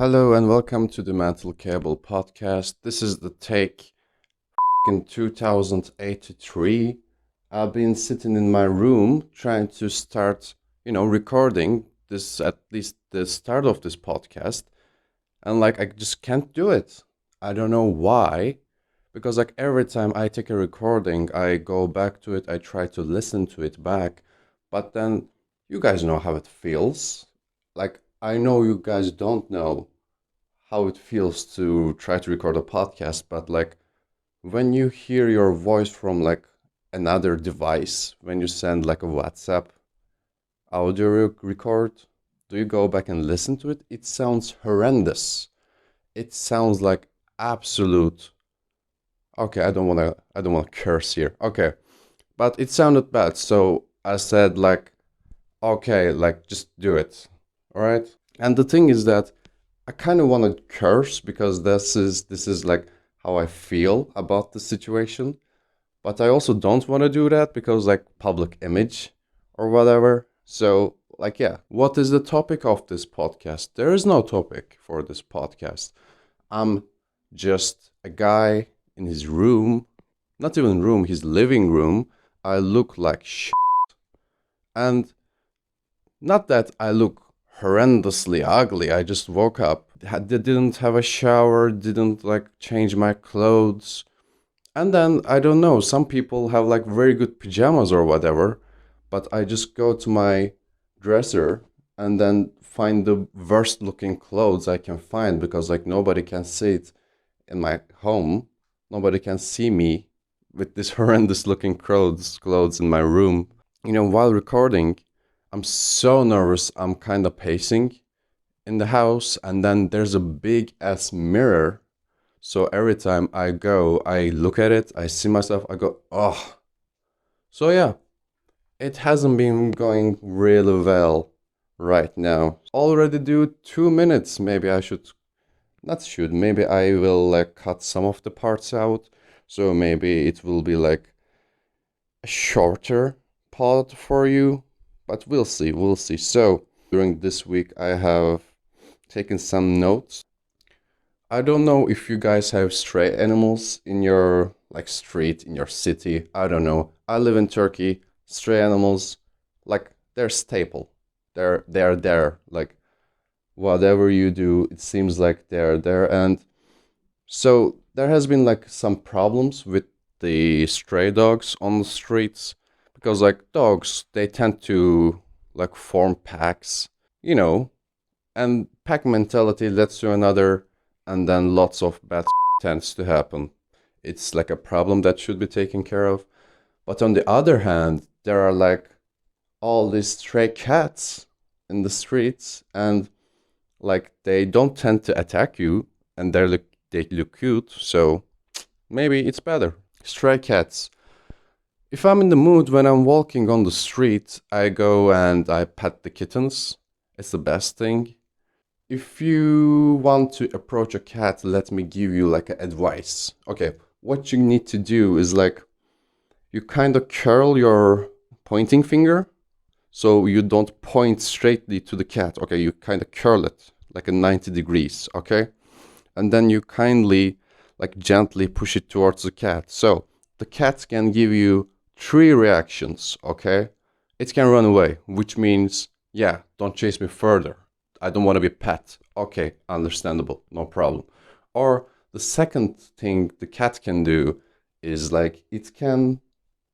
Hello and welcome to the Mental Cable podcast. This is the take in 2083. I've been sitting in my room trying to start, recording this, at least the start of this podcast. And I just can't do it. I don't know why. Because every time I take a recording, I go back to it, I try to listen to it back. But then you guys know how it feels. I know you guys don't know how it feels to try to record a podcast, but when you hear your voice from another device, when you send a WhatsApp audio record, do you go back and listen to it? It sounds horrendous. It sounds like absolute. Okay, I don't wanna curse here. Okay, but it sounded bad, so I said okay, just do it. All right. And the thing is that I kind of want to curse because this is how I feel about the situation, but I also don't want to do that because public image or whatever. So yeah, what is the topic of this podcast? There is no topic for this podcast. I'm just a guy in his room, not even room, his living room. I look like shit, and not that I look horrendously ugly. I just woke up, didn't have a shower, didn't change my clothes. And then I don't know, some people have very good pajamas or whatever, but I just go to my dresser and then find the worst looking clothes I can find because nobody can see it in my home. Nobody can see me with this horrendous looking clothes in my room. While recording, I'm so nervous. I'm kind of pacing in the house, and then there's a big ass mirror. So every time I go, I look at it, I see myself, I go, oh. So yeah, it hasn't been going really well right now. Already do 2 minutes. Maybe I should, not should, maybe I will cut some of the parts out. So maybe it will be a shorter pod for you. But we'll see. So during this week, I have taken some notes. I don't know if you guys have stray animals in your street, in your city. I don't know. I live in Turkey. Stray animals, they're staple. They're there. Whatever you do, it seems like they're there. And so there has been some problems with the stray dogs on the streets because dogs, they tend to form packs, you know, and pack mentality leads to another, and then lots of bad tends to happen. It's a problem that should be taken care of. But on the other hand, there are all these stray cats in the streets, and they don't tend to attack you, and they look cute, so maybe it's better. Stray cats. If I'm in the mood when I'm walking on the street, I go and I pet the kittens. It's the best thing. If you want to approach a cat, let me give you advice. Okay, what you need to do is you kind of curl your pointing finger so you don't point straightly to the cat. Okay, you kind of curl it a 90 degrees, okay? And then you kindly gently push it towards the cat. So the cat can give you 3 reactions, okay? It can run away, which means, yeah, don't chase me further. I don't want to be pet. Okay, understandable, no problem. Or the second thing the cat can do is it can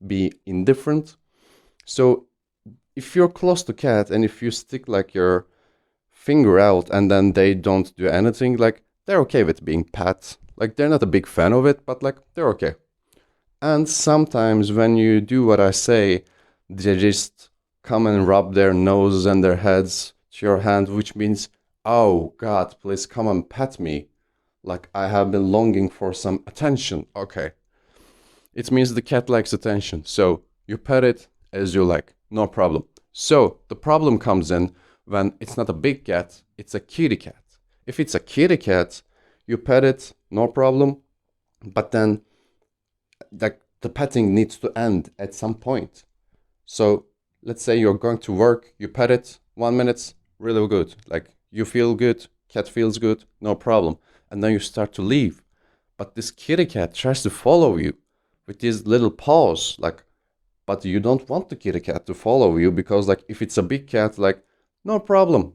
be indifferent. So if you're close to cat and if you stick your finger out and then they don't do anything, they're okay with being pet. They're not a big fan of it, but they're okay. And sometimes when you do what I say, they just come and rub their noses and their heads to your hand, which means, oh God, please come and pet me. I have been longing for some attention. Okay. It means the cat likes attention. So you pet it as you like. No problem. So the problem comes in when it's not a big cat, it's a kitty cat. If it's a kitty cat, you pet it, no problem. But then the petting needs to end at some point. So let's say you're going to work, you pet it, 1 minute, really good. You feel good, cat feels good, no problem. And then you start to leave. But this kitty cat tries to follow you with these little paws, like, but you don't want the kitty cat to follow you because, like, if it's a big cat, like, no problem.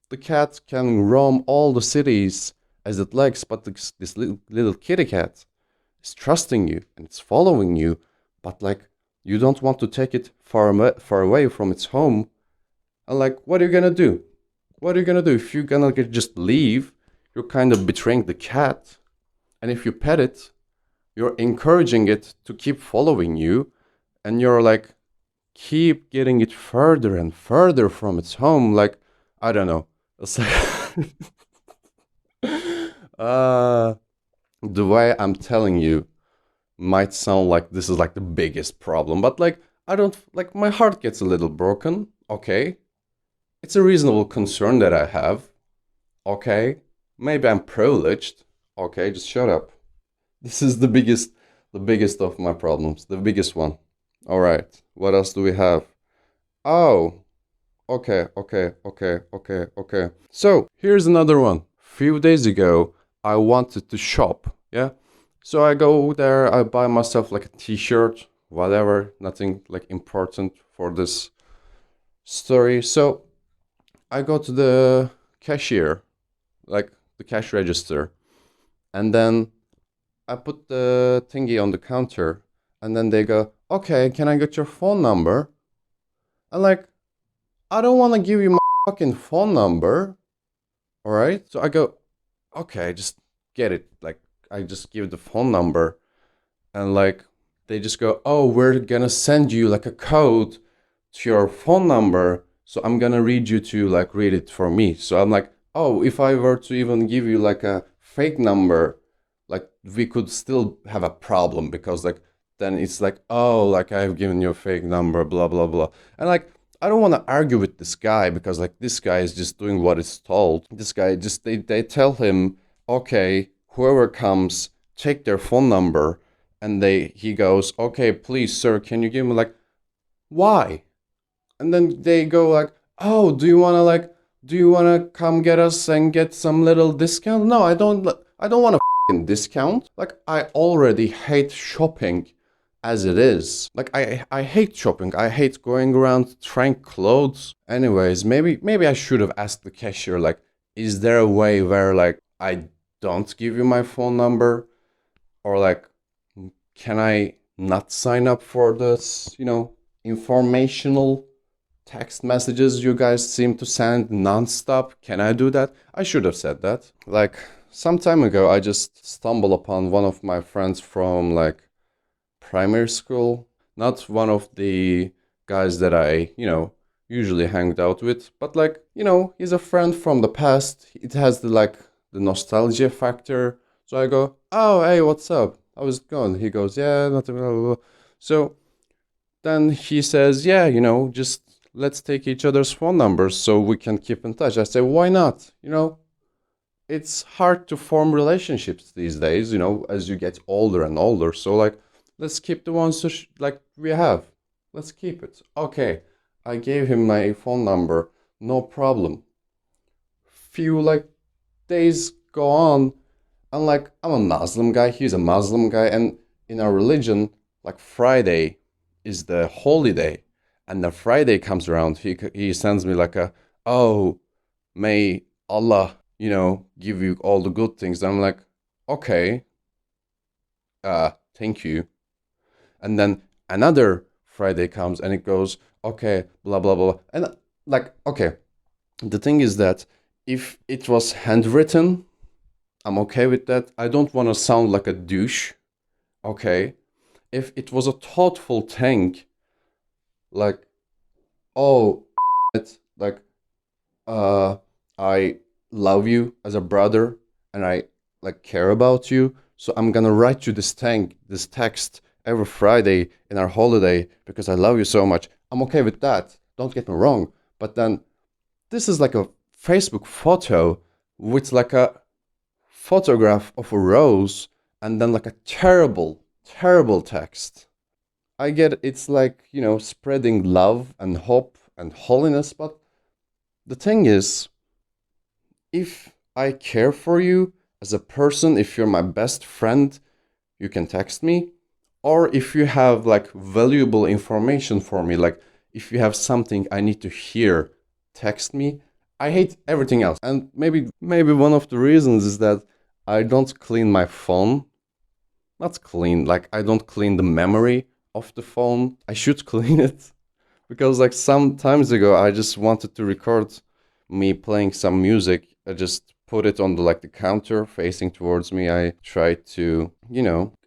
The cat can roam all the cities as it likes, but this little kitty cat is trusting you and it's following you, but like, you don't want to take it far away from its home. And like, what are you gonna do? What are you gonna do? If you're gonna just leave, you're kind of betraying the cat. And if you pet it, you're encouraging it to keep following you, and you're like, keep getting it further and further from its home. Like, I don't know. It's like, the way I'm telling you might sound like this is like the biggest problem, but like, I don't, like, my heart gets a little broken. Okay. It's a reasonable concern that I have. Okay. Maybe I'm privileged. Okay, just shut up. This is the biggest of my problems, the biggest one. All right, what else do we have? Oh, okay. So here's another one. Few days ago, I wanted to shop. Yeah, so I go there, I buy myself like a T-shirt, whatever, nothing like important for this story. So I go to the cashier, like the cash register, and then I put the thingy on the counter, and then they go, "Okay, can I get your phone number?" I'm like, "I don't want to give you my fucking phone number." All right. So I go, "Okay, just get it." Like, I just give the phone number, and like, they just go, "Oh, we're gonna send you like a code to your phone number. So I'm gonna read you to like read it for me." So I'm like, "Oh, if I were to even give you like a fake number, like we could still have a problem because like then it's like, oh, like I've given you a fake number, blah blah blah." And like, I don't want to argue with this guy because like this guy is just doing what is told. This guy just they tell him, "Okay, whoever comes, take their phone number." And he goes, "Okay, please sir, can you give me like, why?" And then they go like, "Oh, do you wanna come get us and get some little discount?" No, I don't want a fucking discount. Like, I already hate shopping as it is. Like, I hate shopping. I hate going around trying clothes. Anyways, maybe I should have asked the cashier like, is there a way where like I don't give you my phone number, or like, can I not sign up for this, informational text messages you guys seem to send nonstop? Can I do that? I should have said that. Like, some time ago, I just stumbled upon one of my friends from like primary school. Not one of the guys that I, usually hanged out with, but like, he's a friend from the past. It has the nostalgia factor. So I go, "Oh, hey, what's up? How's it going?" He goes, "Yeah, nothing, blah, blah, blah." So then he says, "Yeah, just let's take each other's phone numbers so we can keep in touch." I say, "Why not? It's hard to form relationships these days, as you get older and older. So, like, let's keep the ones like we have. Let's keep it." Okay, I gave him my phone number, no problem. Few, like, days go on, and like, I'm a Muslim guy, he's a Muslim guy, and in our religion, like, Friday is the holy day. And the Friday comes around, he sends me like a, "Oh, may Allah, give you all the good things." And I'm like, "Okay, thank you." And then another Friday comes and it goes, "Okay, blah blah blah." And like, okay, the thing is that if it was handwritten, I'm okay with that. I don't want to sound like a douche. Okay. If it was a thoughtful thing, like, "Oh, like, uh, I love you as a brother, and I like care about you. So I'm gonna write you this text every Friday in our holiday because I love you so much." I'm okay with that. Don't get me wrong. But then this is like a Facebook photo with like a photograph of a rose and then like a terrible, terrible text. I get it's like, spreading love and hope and holiness, but the thing is, if I care for you as a person. If you're my best friend, you can text me. Or if you have like valuable information for me, like if you have something I need to hear, text me. I hate everything else. And maybe one of the reasons is that I don't clean my phone. Not clean, like I don't clean the memory of the phone. I should clean it because like some times ago I just wanted to record me playing some music. I just put it on the like the counter facing towards me. I tried to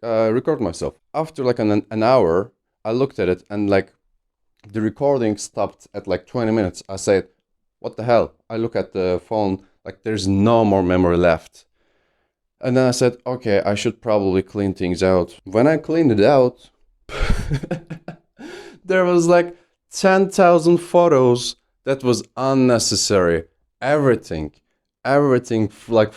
record myself. After like an hour I looked at it and like the recording stopped at like 20 minutes. I said, what the hell? I look at the phone, like there's no more memory left. And then I said, okay, I should probably clean things out. When I cleaned it out, there was like 10,000 photos that was unnecessary. Everything, like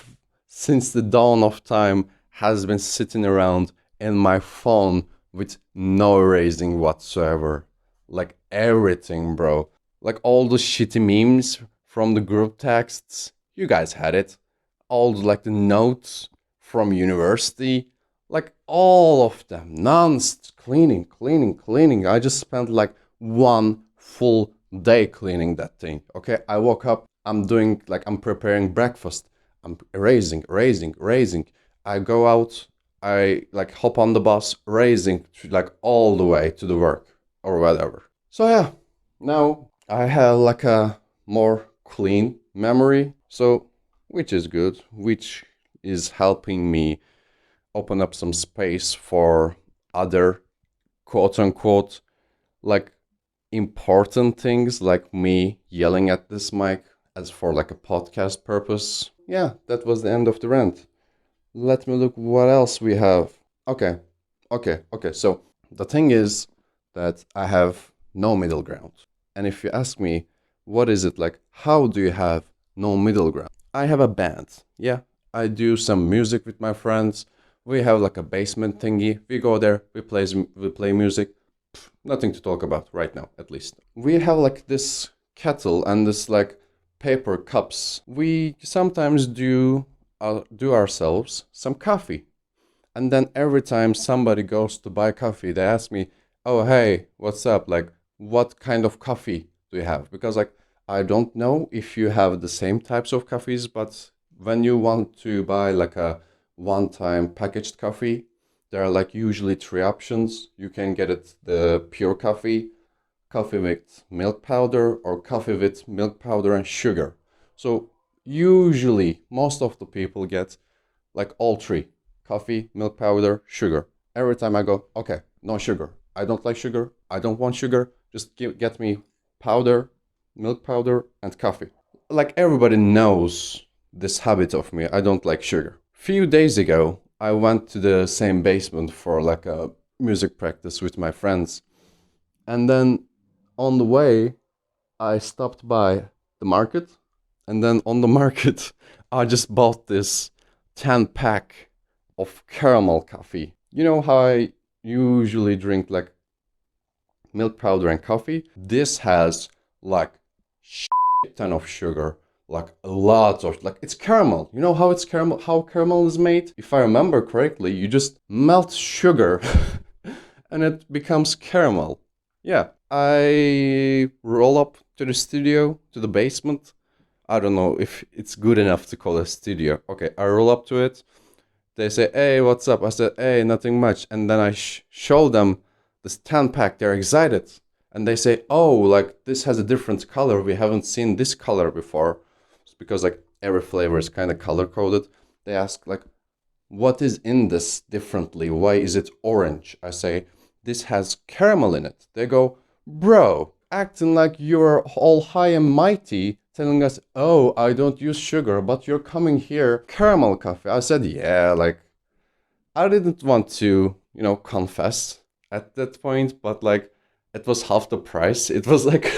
since the dawn of time has been sitting around in my phone with no erasing whatsoever. Like everything, bro. Like all the shitty memes from the group texts. You guys had it. All like the notes from university. Like all of them. Cleaning. I just spent like one full day cleaning that thing. Okay, I woke up, I'm preparing breakfast. I'm erasing. I go out, I like hop on the bus, erasing like all the way to the work or whatever. So yeah, now I have like a more clean memory. So which is good, which is helping me open up some space for other quote unquote like important things like me yelling at this mic as for like a podcast purpose. Yeah, that was the end of the rant. Let me look what else we have. Okay. So the thing is that I have no middle ground. And if you ask me, what is it like? How do you have no middle ground? I have a band. Yeah, I do some music with my friends. We have like a basement thingy. We go there, we play music. Nothing to talk about right now, at least. We have like this kettle and this like paper cups. We sometimes do ourselves some coffee. And then every time somebody goes to buy coffee, they ask me, "Oh, hey, what's up? Like, what kind of coffee do you have?" Because like I don't know if you have the same types of coffees, but when you want to buy like a one-time packaged coffee, there are like usually three options. You can get it the pure coffee, coffee with milk powder, or coffee with milk powder and sugar. So usually most of the people get like all three: coffee, milk powder, sugar. Every time I go, okay, no sugar. I don't like sugar. I don't want sugar. Just get me powder, milk powder, and coffee. Like everybody knows this habit of me. I don't like sugar. Few days ago, I went to the same basement for like a music practice with my friends. And then on the way, I stopped by the market. And then on the market, I just bought this 10 pack of caramel coffee. You know how I usually drink like milk powder and coffee? This has like shit ton of sugar, like a lot of like it's caramel. You know how it's caramel, how caramel is made? If I remember correctly, you just melt sugar and it becomes caramel. Yeah, I roll up to the studio, to the basement. I don't know if it's good enough to call a studio. Okay, I roll up to it. They say, "Hey, what's up?" I said, "Hey, nothing much." And then I show them this 10 pack. They're excited. And they say, "Oh, like this has a different color. We haven't seen this color before." It's because like every flavor is kind of color coded. They ask like, "What is in this differently? Why is it orange?" I say, "This has caramel in it." They go, "Bro, acting like you're all high and mighty, telling us, oh, I don't use sugar, but you're coming here, caramel coffee." I said, yeah, like, I didn't want to, confess at that point, but like, it was half the price. It was like,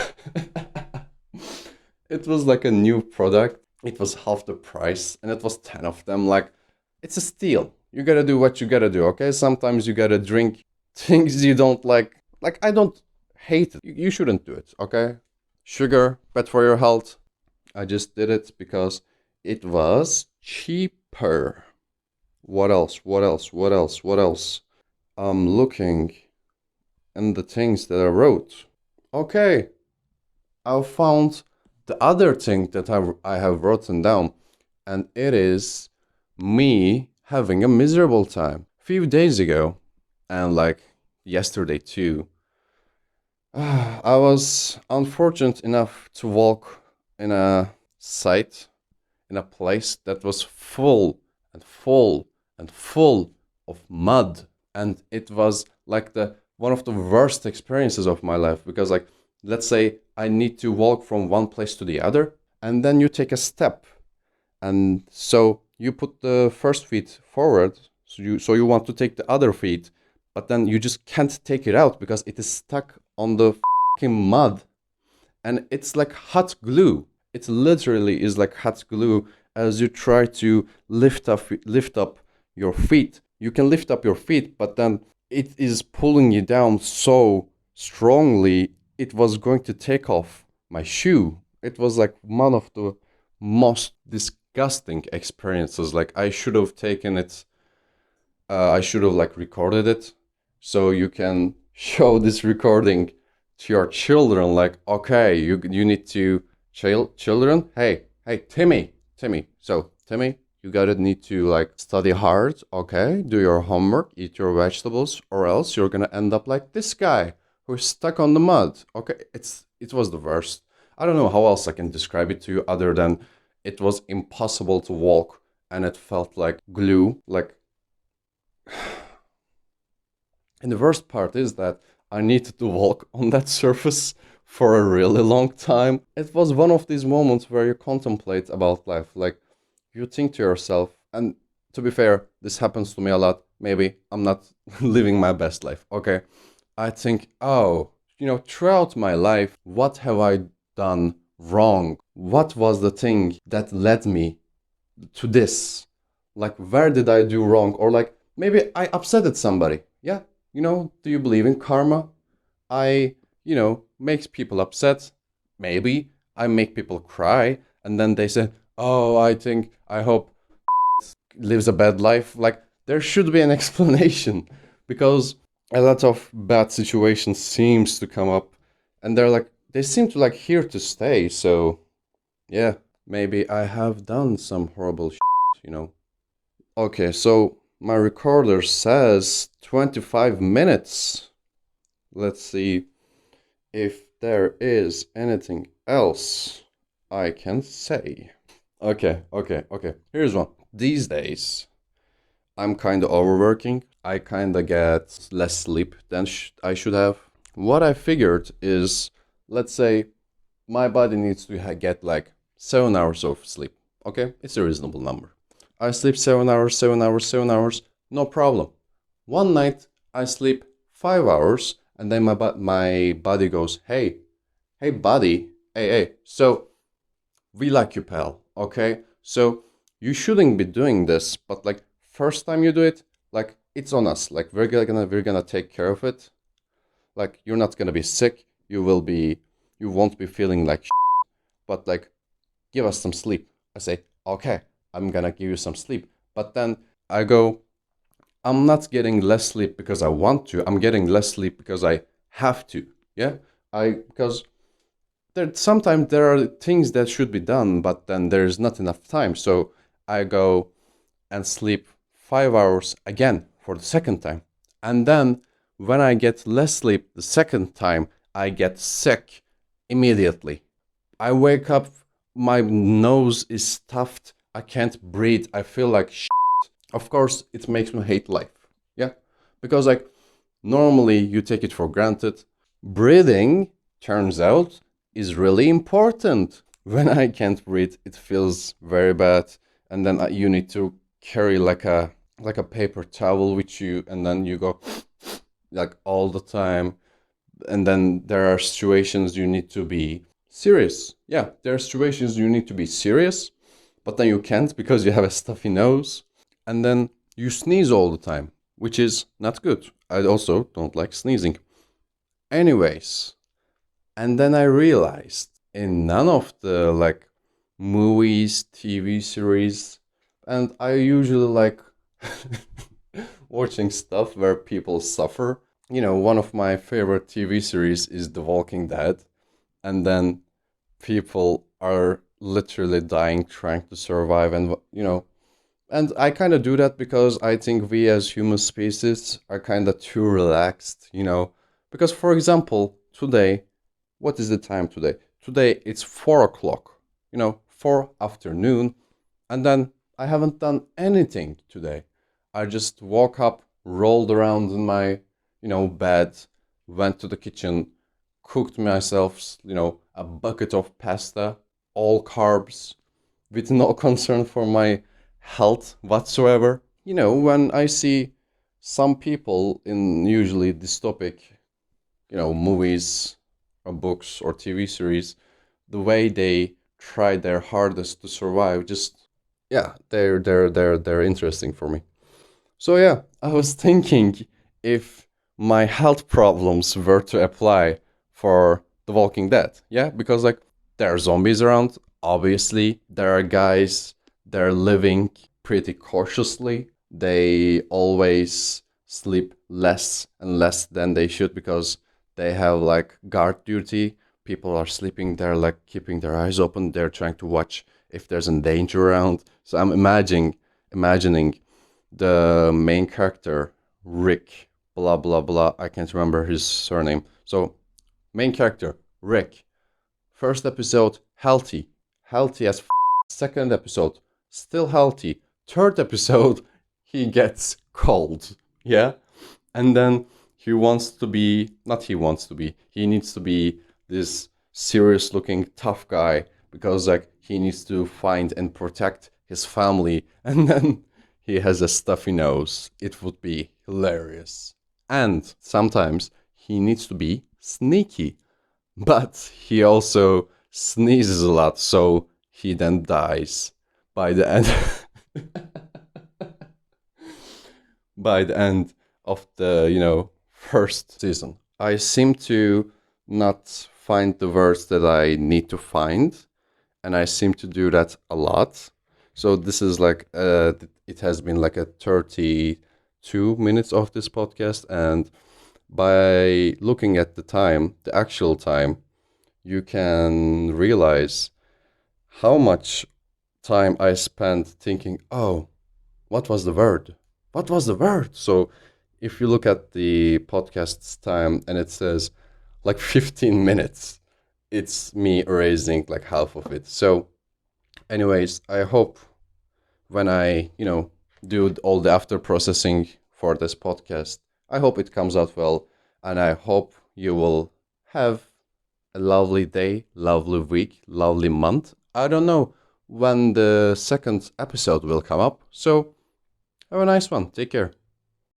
it was like a new product. It was half the price, and it was 10 of them. Like, it's a steal. You gotta do what you gotta do, okay? Sometimes you gotta drink things you don't like. Like, I don't hate it. You shouldn't do it, okay? Sugar, bad for your health. I just did it because it was cheaper. What else? What else? What else? What else? I'm looking in the things that I wrote. Okay, I found the other thing that I have written down, and it is me having a miserable time. A few days ago, and like yesterday too, I was unfortunate enough to walk in a site, in a place that was full and full and full of mud. And it was like the one of the worst experiences of my life because like let's say I need to walk from one place to the other and then you take a step and so you put the first feet forward so you want to take the other feet but then you just can't take it out because it is stuck on the fucking mud and it's like hot glue. It literally is like hot glue as you try to lift up your feet. You can lift up your feet, but then it is pulling you down so strongly it was going to take off my shoe. It was like one of the most disgusting experiences. Like I should have taken it I should have like recorded it so you can show this recording to your children like okay you need to children hey Timmy so Timmy you gotta need to like study hard, okay, do your homework, eat your vegetables or else you're gonna end up like this guy who's stuck on the mud. Okay, it was the worst. I don't know how else I can describe it to you other than it was impossible to walk and it felt like glue like and the worst part is that I needed to walk on that surface for a really long time. It was one of these moments where you contemplate about life. Like, you think to yourself, and to be fair, this happens to me a lot. Maybe I'm not living my best life, okay? I think, oh, throughout my life, what have I done wrong? What was the thing that led me to this? Like, where did I do wrong? Or like, maybe I upsetted somebody. Yeah, do you believe in karma? I, makes people upset. Maybe I make people cry. And then they say, oh, I hope lives a bad life. Like, there should be an explanation because a lot of bad situations seems to come up and they seem to like here to stay. So, yeah, maybe I have done some horrible shit. Okay, so my recorder says 25 minutes. Let's see if there is anything else I can say. Okay. Here's one. These days, I'm kind of overworking. I kind of get less sleep than I should have. What I figured is, let's say, my body needs to get like 7 hours of sleep. Okay? It's a reasonable number. I sleep 7 hours, 7 hours, 7 hours, no problem. One night I sleep 5 hours and then my body goes, hey buddy, hey, so we like you, pal, okay? So you shouldn't be doing this, but like first time you do it, like it's on us. Like we're gonna take care of it. Like you're not gonna be sick. You won't be feeling like shit, but like give us some sleep. I say, okay, I'm gonna give you some sleep. But then I go, I'm not getting less sleep because I want to. I'm getting less sleep because I have to. Yeah? Because sometimes there are things that should be done, but then there's not enough time. So I go and sleep 5 hours again for the second time. And then when I get less sleep the second time, I get sick immediately. I wake up, my nose is stuffed, I can't breathe, I feel like shit. Of course, it makes me hate life. Yeah? Because like normally you take it for granted. Breathing, turns out, is really important. When I can't breathe, it feels very bad. And then you need to carry like a paper towel with you, and then you go like all the time. And then there are situations you need to be serious. Yeah, there are situations you need to be serious, but then you can't because you have a stuffy nose. And then you sneeze all the time, which is not good. I also don't like sneezing. Anyways, and then I realized in none of the like movies, TV series, and I usually like watching stuff where people suffer. One of my favorite TV series is The Walking Dead, and then people are literally dying trying to survive, and I kind of do that because I think we as human species are kind of too relaxed. Because, for example, today, what is the time today? Today it's 4 o'clock, 4 afternoon, and then I haven't done anything today. I just woke up, rolled around in my, bed, went to the kitchen, cooked myself, a bucket of pasta, all carbs, with no concern for my health whatsoever. When I see some people in usually dystopic, movies or books or TV series, the way they try their hardest to survive, just yeah, they're interesting for me. So yeah, I was thinking if my health problems were to apply for The Walking Dead. Yeah, because like there are zombies around. Obviously, there are guys they're living pretty cautiously. They always sleep less and less than they should because they have like guard duty. People are sleeping, they're like keeping their eyes open. They're trying to watch if there's a danger around. So I'm imagining the main character, Rick, blah blah blah. I can't remember his surname. So main character, Rick. First episode, healthy as. Second episode, still healthy. Third episode, he gets cold. Yeah, and then he wants to be. Not he wants to be. He needs to be this serious-looking tough guy because like he needs to find and protect his family, and then he has a stuffy nose. It would be hilarious. And sometimes he needs to be sneaky, but he also sneezes a lot, so he then dies by the end by the end of the first season. I seem to not find the words that I need to find, and I seem to do that a lot. So this is like it has been like a 32 minutes of this podcast, and by looking at the time, the actual time, you can realize how much time I spent thinking, oh, what was the word? What was the word? So if you look at the podcast's time and it says like 15 minutes, it's me erasing like half of it. So, anyways, I hope when I, do all the after processing for this podcast, I hope it comes out well. And I hope you will have a lovely day, lovely week, lovely month. I don't know when the second episode will come up. So have a nice one. Take care.